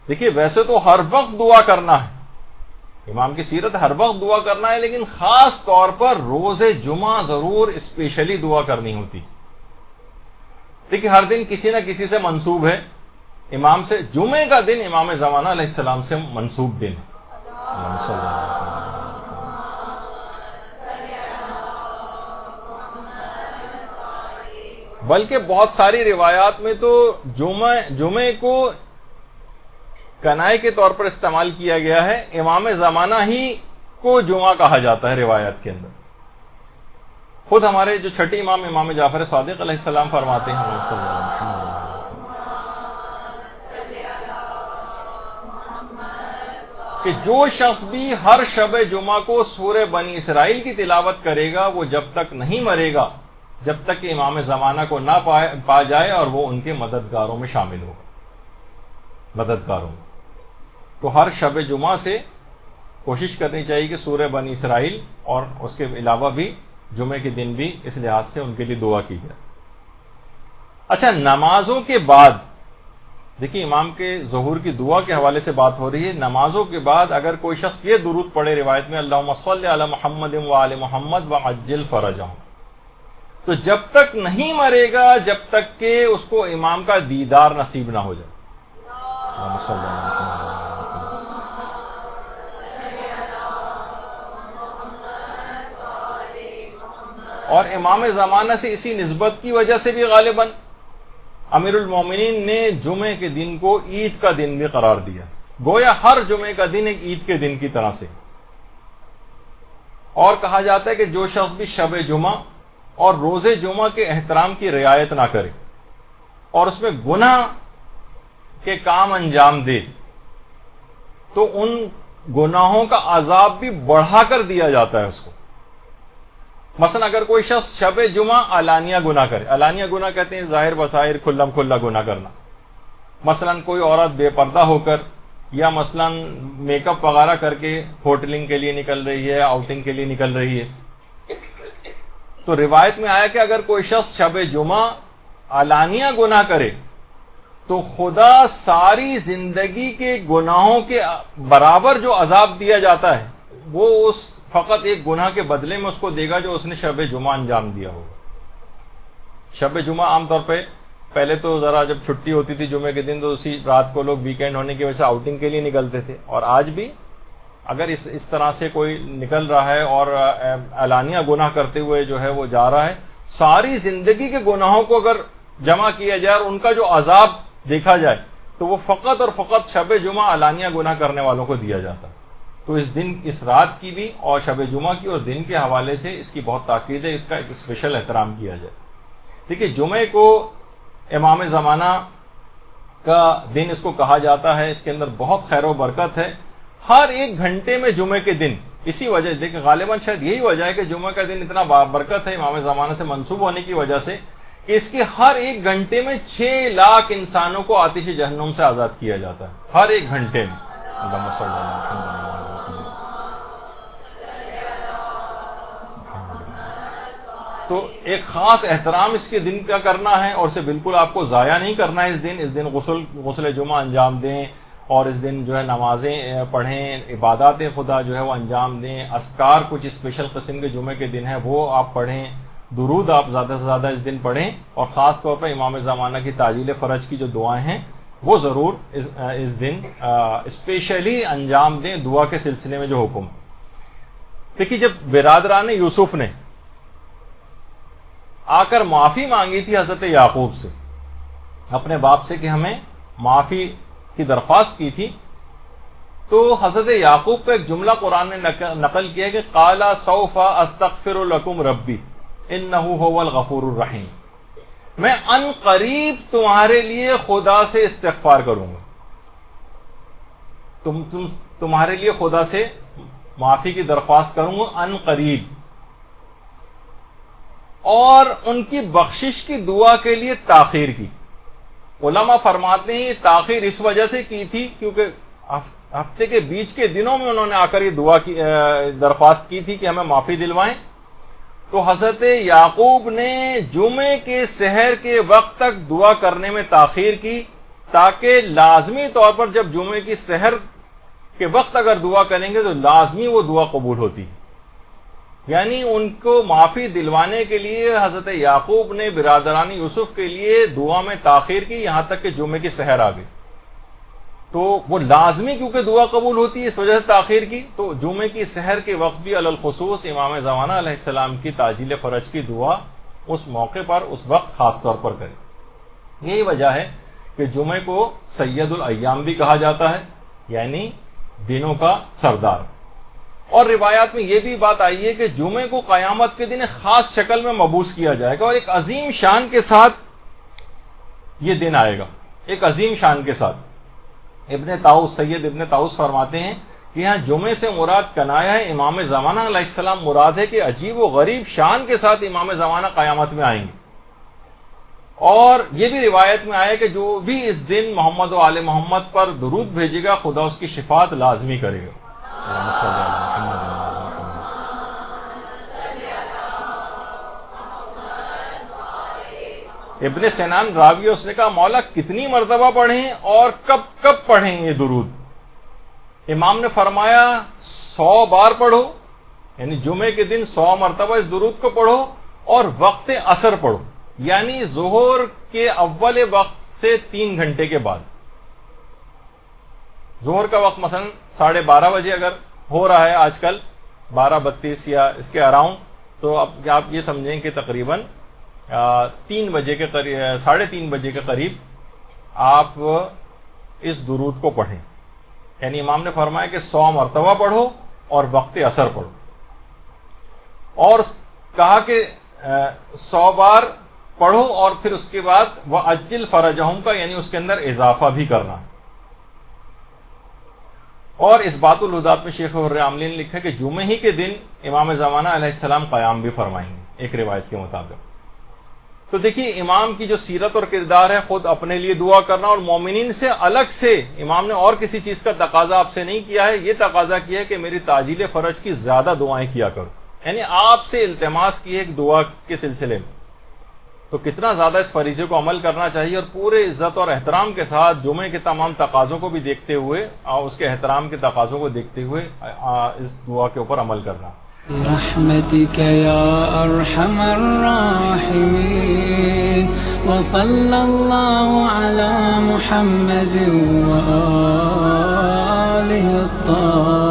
دیکھیے ویسے تو ہر وقت دعا کرنا ہے، امام کی سیرت ہر وقت دعا کرنا ہے، لیکن خاص طور پر روز جمعہ ضرور اسپیشلی دعا کرنی ہوتی۔ دیکھیے ہر دن کسی نہ کسی سے منسوب ہے امام سے، جمعے کا دن امام زمانہ علیہ السلام سے منسوب دن ہے۔ بلکہ بہت ساری روایات میں تو جمعے کو کنائے کے طور پر استعمال کیا گیا ہے، امام زمانہ ہی کو جمعہ کہا جاتا ہے روایات کے اندر۔ خود ہمارے جو چھٹے امام جعفر صادق علیہ السلام فرماتے ہیں کہ جو شخص بھی ہر شب جمعہ کو سورہ بنی اسرائیل کی تلاوت کرے گا وہ جب تک نہیں مرے گا جب تک کہ امام زمانہ کو نہ پا جائے اور وہ ان کے مددگاروں میں شامل ہوگا، مددگاروں میں۔ تو ہر شب جمعہ سے کوشش کرنی چاہیے کہ سورہ بنی اسرائیل اور اس کے علاوہ بھی جمعے کے دن بھی اس لحاظ سے ان کے لیے دعا کی جائے۔ اچھا، نمازوں کے بعد دیکھیے امام کے ظہور کی دعا کے حوالے سے بات ہو رہی ہے، نمازوں کے بعد اگر کوئی شخص یہ درود پڑھے روایت میں اللہم صلی علی محمد وآل محمد وعجل فرجہم، تو جب تک نہیں مرے گا جب تک کہ اس کو امام کا دیدار نصیب نہ ہو جائے۔ اور امام زمانہ سے اسی نسبت کی وجہ سے بھی غالباً امیر المومنین نے جمعے کے دن کو عید کا دن بھی قرار دیا، گویا ہر جمعے کا دن ایک عید کے دن کی طرح سے۔ اور کہا جاتا ہے کہ جو شخص بھی شب جمعہ اور روز جمعہ کے احترام کی رعایت نہ کرے اور اس میں گناہ کے کام انجام دے تو ان گناہوں کا عذاب بھی بڑھا کر دیا جاتا ہے اس کو۔ مثلا اگر کوئی شخص شب جمعہ علانیہ گناہ کرے، علانیہ گناہ کہتے ہیں ظاہر بظاہر کھلم کھلا گناہ کرنا، مثلا کوئی عورت بے پردہ ہو کر یا مثلا میک اپ وغیرہ کر کے ہوٹلنگ کے لیے نکل رہی ہے، آؤٹنگ کے لیے نکل رہی ہے، تو روایت میں آیا کہ اگر کوئی شخص شب جمعہ علانیہ گناہ کرے تو خدا ساری زندگی کے گناہوں کے برابر جو عذاب دیا جاتا ہے وہ اس فقط ایک گناہ کے بدلے میں اس کو دے گا جو اس نے شب جمعہ انجام دیا ہوگا۔ شب جمعہ عام طور پہ پہلے تو ذرا جب چھٹی ہوتی تھی جمعے کے دن تو اسی رات کو لوگ ویکینڈ ہونے کی وجہ سے آؤٹنگ کے لیے نکلتے تھے، اور آج بھی اگر اس طرح سے کوئی نکل رہا ہے اور علانیہ گناہ کرتے ہوئے جو ہے وہ جا رہا ہے، ساری زندگی کے گناہوں کو اگر جمع کیا جائے اور ان کا جو عذاب دیکھا جائے تو وہ فقط اور فقط شب جمعہ علانیہ گناہ کرنے والوں کو دیا جاتا ہے۔ تو اس دن، اس رات کی بھی اور شب جمعہ کی اور دن کے حوالے سے اس کی بہت تاکید ہے، اس کا ایک اسپیشل احترام کیا جائے۔ دیکھیے جمعے کو امام زمانہ کا دن اس کو کہا جاتا ہے، اس کے اندر بہت خیر و برکت ہے۔ ہر ایک گھنٹے میں جمعے کے دن، اسی وجہ دیکھیں غالباً شاید یہی وجہ ہے کہ جمعہ کا دن اتنا برکت ہے امام زمانہ سے منسوب ہونے کی وجہ سے کہ اس کے ہر ایک گھنٹے میں 6 لاکھ انسانوں کو آتش جہنم سے آزاد کیا جاتا ہے، ہر ایک گھنٹے میں۔ تو ایک خاص احترام اس کے دن کا کرنا ہے اور اسے بالکل آپ کو ضائع نہیں کرنا ہے۔ اس دن غسل جمعہ انجام دیں اور اس دن جو ہے نمازیں پڑھیں، عبادات خدا جو ہے وہ انجام دیں، اذکار کچھ اسپیشل قسم کے جمعے کے دن ہے وہ آپ پڑھیں، درود آپ زیادہ سے زیادہ اس دن پڑھیں، اور خاص طور پر امام زمانہ کی تعجیل فرج کی جو دعائیں ہیں وہ ضرور اس دن اسپیشلی انجام دیں، دعا کے سلسلے میں جو حکم۔ دیکھیے جب برادران یوسف نے آ کر معافی مانگی تھی حضرت یعقوب سے، اپنے باپ سے کہ ہمیں معافی کی درخواست کی تھی، تو حضرت یعقوب کا ایک جملہ قرآن نے نقل کیا کہ قال سوف استغفر لکم ربی انہ هو الغفور الرحیم، میں ان قریب تمہارے لیے خدا سے استغفار کروں گا، تمہارے لیے خدا سے معافی کی درخواست کروں گا ان قریب۔ اور ان کی بخشش کی دعا کے لیے تاخیر کی۔ علماء فرماتے ہیں یہ تاخیر اس وجہ سے کی تھی کیونکہ ہفتے کے بیچ کے دنوں میں انہوں نے آ کر یہ دعا کی درخواست کی تھی کہ ہمیں معافی دلوائیں، تو حضرت یعقوب نے جمعے کے سحر کے وقت تک دعا کرنے میں تاخیر کی تاکہ لازمی طور پر جب جمعے کی سحر کے وقت اگر دعا کریں گے تو لازمی وہ دعا قبول ہوتی ہے. یعنی ان کو معافی دلوانے کے لیے حضرت یعقوب نے برادران یوسف کے لیے دعا میں تاخیر کی یہاں تک کہ جمعے کی سحر آ گئی. تو وہ لازمی کیونکہ دعا قبول ہوتی ہے اس وجہ سے تاخیر کی. تو جمعے کی سحر کے وقت بھی علی الخصوص امام زمانہ علیہ السلام کی تعجیل فرج کی دعا اس موقع پر اس وقت خاص طور پر کریں. یہی وجہ ہے کہ جمعے کو سید الایام بھی کہا جاتا ہے, یعنی دنوں کا سردار. اور روایات میں یہ بھی بات آئی ہے کہ جمعے کو قیامت کے دن ایک خاص شکل میں مبعوث کیا جائے گا اور ایک عظیم شان کے ساتھ یہ دن آئے گا, ایک عظیم شان کے ساتھ. سید ابن طاؤس فرماتے ہیں کہ یہاں جمعے سے مراد کنایا ہے امام زمانہ علیہ السلام مراد ہے کہ عجیب و غریب شان کے ساتھ امام زمانہ قیامت میں آئیں گے. اور یہ بھی روایت میں آیا کہ جو بھی اس دن محمد و آل محمد پر درود بھیجے گا خدا اس کی شفاعت لازمی کرے گا. ابن سنان راوی اس نے کہا مولا کتنی مرتبہ پڑھیں اور کب کب پڑھیں یہ درود؟ امام نے فرمایا 100 بار پڑھو, یعنی جمعے کے دن 100 مرتبہ اس درود کو پڑھو اور وقت عصر پڑھو, یعنی ظہر کے اول وقت سے 3 گھنٹے کے بعد. ظہر کا وقت مثلا 12:30 بجے اگر ہو رہا ہے آج کل 12:32 یا اس کے اراؤنڈ, تو اب آپ یہ سمجھیں کہ تقریباً 3 بجے کے قریب 3:30 بجے کے قریب آپ اس درود کو پڑھیں. یعنی امام نے فرمایا کہ 100 مرتبہ پڑھو اور وقت عصر پڑھو, اور کہا کہ 100 بار پڑھو اور پھر اس کے بعد وہ اجل فرجہم کا, یعنی اس کے اندر اضافہ بھی کرنا. اور اس بات الہدات میں شیخ حر عاملی نے لکھا کہ جمعے ہی کے دن امام زمانہ علیہ السلام قیام بھی فرمائیں گے ایک روایت کے مطابق. تو دیکھیے امام کی جو سیرت اور کردار ہے خود اپنے لیے دعا کرنا, اور مومنین سے الگ سے امام نے اور کسی چیز کا تقاضا آپ سے نہیں کیا ہے, یہ تقاضا کیا ہے کہ میری تعجیل فرج کی زیادہ دعائیں کیا کرو, یعنی آپ سے التماس کی ہے ایک دعا کے سلسلے میں. تو کتنا زیادہ اس فریضے کو عمل کرنا چاہیے اور پورے عزت اور احترام کے ساتھ جمعے کے تمام تقاضوں کو بھی دیکھتے ہوئے اور اس کے احترام کے تقاضوں کو دیکھتے ہوئے اس دعا کے اوپر عمل کرنا. برحمتك يا أرحم الراحمين وصلى الله على محمد وآله الطاهرين.